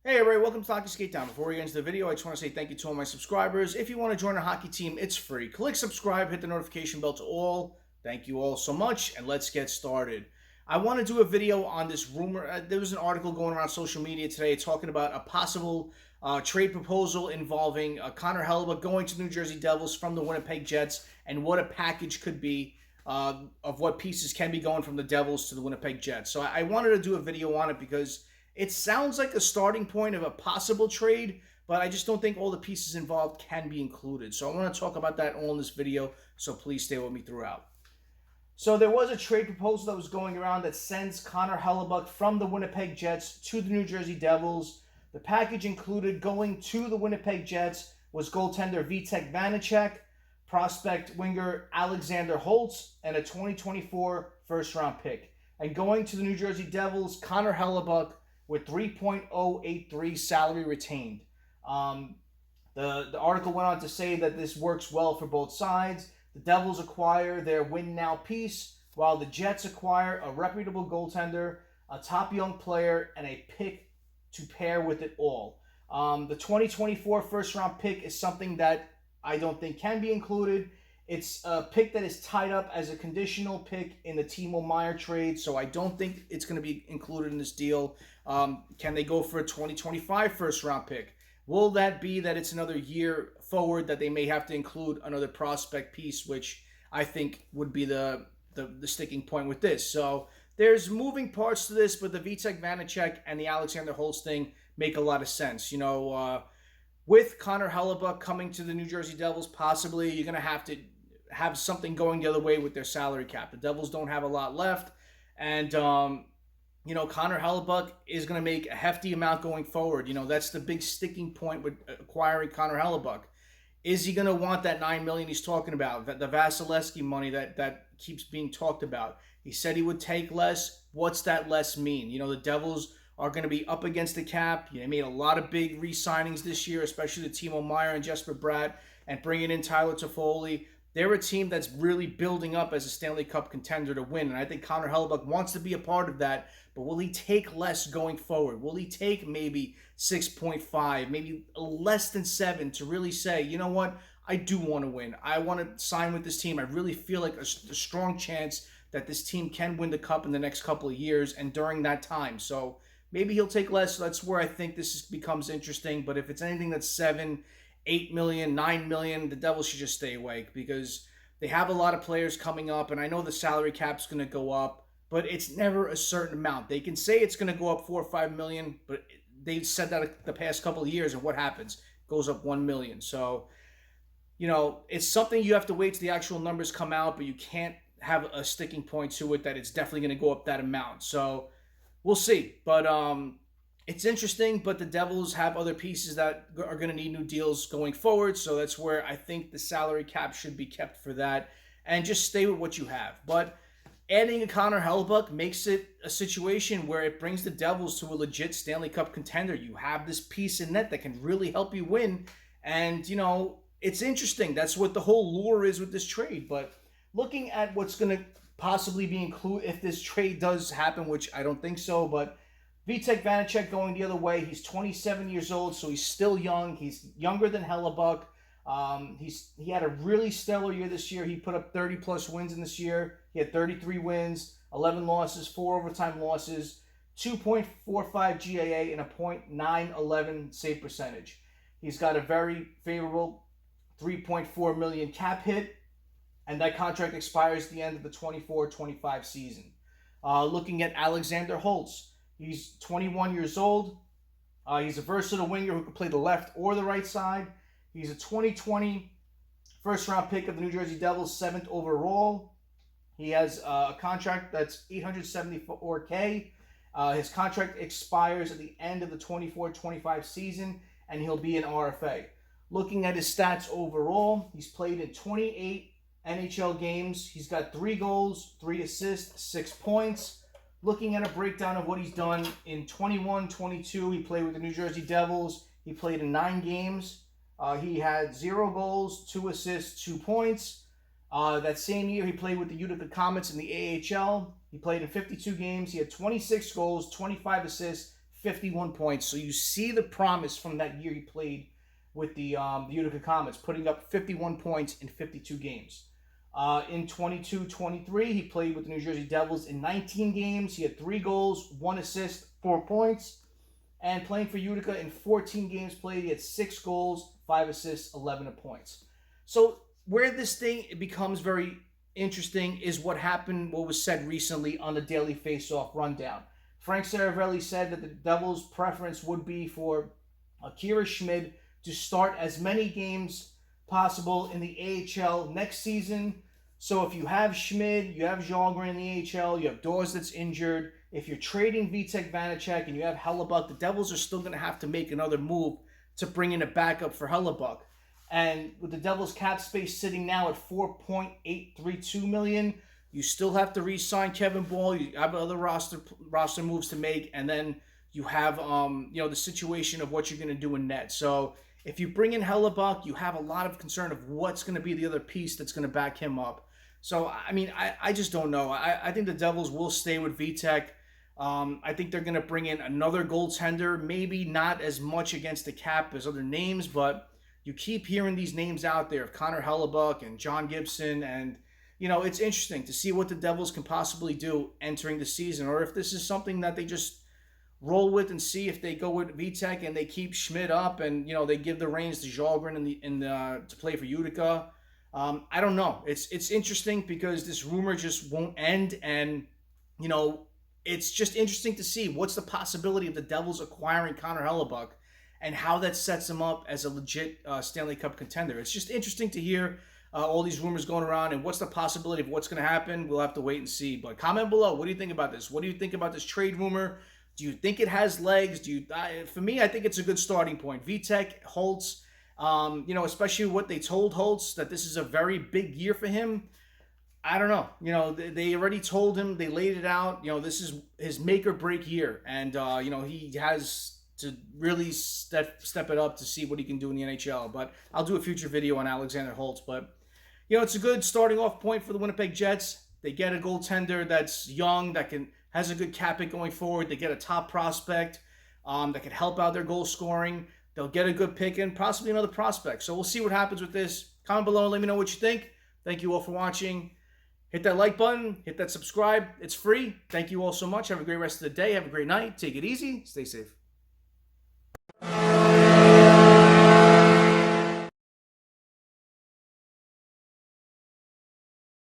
Hey everybody, welcome to Hockey Skate Down. Before we get into the video, I just want to say thank you to all my subscribers. If you want to join our hockey team, it's free. Click subscribe, hit the notification bell to all. Thank you all so much, and let's get started. I want to do a video on this rumor. There was an article going around social media today talking about a possible trade proposal involving Connor Hellebuyck going to the New Jersey Devils from the Winnipeg Jets, and what a package could be of what pieces can be going from the Devils to the Winnipeg Jets. So I wanted to do a video on it because it sounds like a starting point of a possible trade, but I just don't think all the pieces involved can be included. So I want to talk about that all in this video, so please stay with me throughout. So there was a trade proposal that was going around that sends Connor Hellebuyck from the Winnipeg Jets to the New Jersey Devils. The package included going to the Winnipeg Jets was goaltender Vitek Vanecek, prospect winger Alexander Holtz, and a 2024 first-round pick. And going to the New Jersey Devils, Connor Hellebuyck, with 3.083 salary retained. The article went on to say that this works well for both sides. The Devils acquire their win now piece, while the Jets acquire a reputable goaltender, a top young player, and a pick to pair with it all. The 2024 first round pick is something that I don't think can be included. It's a pick that is tied up as a conditional pick in the Timo Meier trade, so I don't think it's going to be included in this deal. Can they go for a 2025 first-round pick? Will that be that it's another year forward that they may have to include another prospect piece, which I think would be the sticking point with this. So there's moving parts to this, but the Vitek Vanecek and the Alexander Holtz thing make a lot of sense. You know, with Connor Hellebuyck coming to the New Jersey Devils, possibly you're going to have something going the other way with their salary cap. The Devils don't have a lot left, and you know, Connor Hellebuyck is going to make a hefty amount going forward. You know, that's the big sticking point with acquiring Connor Hellebuyck. Is he going to want that $9 million he's talking about, the Vasilevsky money that keeps being talked about? He said he would take less. What's that less mean? You know, the Devils are going to be up against the cap. They made a lot of big re-signings this year, especially the Timo Meier and Jesper Bratt, and bringing in Tyler Toffoli. They're a team that's really building up as a Stanley Cup contender to win, and I think Connor Hellebuyck wants to be a part of that, but will he take less going forward? Will he take maybe 6.5, maybe less than 7 to really say, you know what, I do want to win. I want to sign with this team. I really feel like a strong chance that this team can win the Cup in the next couple of years and during that time. So maybe he'll take less. So that's where I think this becomes interesting, but if it's anything that's 7, 8 million, 9 million, the Devils should just stay awake because they have a lot of players coming up, and I know the salary cap's going to go up, but it's never a certain amount. They can say it's going to go up 4 or 5 million, but they've said that the past couple of years, and what happens? It goes up 1 million. So, you know, it's something you have to wait till the actual numbers come out, but you can't have a sticking point to it that it's definitely going to go up that amount. So we'll see. But it's interesting, but the Devils have other pieces that are going to need new deals going forward, so that's where I think the salary cap should be kept for that, and just stay with what you have. But adding a Connor Hellebuyck makes it a situation where it brings the Devils to a legit Stanley Cup contender. You have this piece in net that can really help you win, and, you know, it's interesting. That's what the whole lure is with this trade. But looking at what's going to possibly be included if this trade does happen, which I don't think so, but Vitek Vanecek going the other way. He's 27 years old, so he's still young. He's younger than Hellebuyck. He had a really stellar year this year. He put up 30-plus wins in this year. He had 33 wins, 11 losses, 4 overtime losses, 2.45 GAA, and a .911 save percentage. He's got a very favorable $3.4 million cap hit, and that contract expires at the end of the 24-25 season. Looking at Alexander Holtz, he's 21 years old. He's a versatile winger who can play the left or the right side. He's a 2020 first-round pick of the New Jersey Devils, 7th overall. He has a contract that's $874K. His contract expires at the end of the 24-25 season, and he'll be an RFA. Looking at his stats overall, he's played in 28 NHL games. He's got 3 goals, 3 assists, 6 points. Looking at a breakdown of what he's done in 21-22, he played with the New Jersey Devils. He played in 9 games. He had 0 goals, 2 assists, 2 points. That same year, he played with the Utica Comets in the AHL. He played in 52 games. He had 26 goals, 25 assists, 51 points. So you see the promise from that year he played with the Utica Comets, putting up 51 points in 52 games. In 22-23, he played with the New Jersey Devils in 19 games. He had 3 goals, 1 assist, 4 points. And playing for Utica in 14 games played, he had 6 goals, 5 assists, 11 points. So where this thing becomes very interesting is what was said recently on the Daily Faceoff Rundown. Frank Saravelli said that the Devils' preference would be for Akira Schmid to start as many games possible in the AHL next season. So if you have Schmid, you have Jalgren in the AHL, you have Dawes that's injured. If you're trading Vitek Vanecek and you have Hellebuyck, the Devils are still going to have to make another move to bring in a backup for Hellebuyck. And with the Devils' cap space sitting now at $4.832 million, you still have to re-sign Kevin Ball. You have other roster moves to make, and then you have the situation of what you're going to do in net. So if you bring in Hellebuyck, you have a lot of concern of what's going to be the other piece that's going to back him up. So, I mean, I just don't know. I think the Devils will stay with Vitek. I think they're going to bring in another goaltender, maybe not as much against the cap as other names, but you keep hearing these names out there of Connor Hellebuyck and John Gibson, and, it's interesting to see what the Devils can possibly do entering the season, or if this is something that they just roll with and see if they go with Vitek and they keep Schmid up and, they give the reins to Jalgren to play for Utica. I don't know. It's interesting because this rumor just won't end, and, it's just interesting to see what's the possibility of the Devils acquiring Connor Hellebuyck and how that sets him up as a legit Stanley Cup contender. It's just interesting to hear all these rumors going around, and what's the possibility of what's going to happen. We'll have to wait and see. But comment below. What do you think about this? What do you think about this trade rumor? Do you think it has legs? For me, I think it's a good starting point. Vitek, Holtz, especially what they told Holtz, that this is a very big year for him. I don't know. They already told him, they laid it out. This is his make or break year. And, he has to really step it up to see what he can do in the NHL. But I'll do a future video on Alexander Holtz. But, it's a good starting off point for the Winnipeg Jets. They get a goaltender that's young, that has a good cap hit going forward. They get a top prospect that can help out their goal scoring. They'll get a good pick and possibly another prospect. So we'll see what happens with this. Comment below and let me know what you think. Thank you all for watching. Hit that like button. Hit that subscribe. It's free. Thank you all so much. Have a great rest of the day. Have a great night. Take it easy. Stay safe.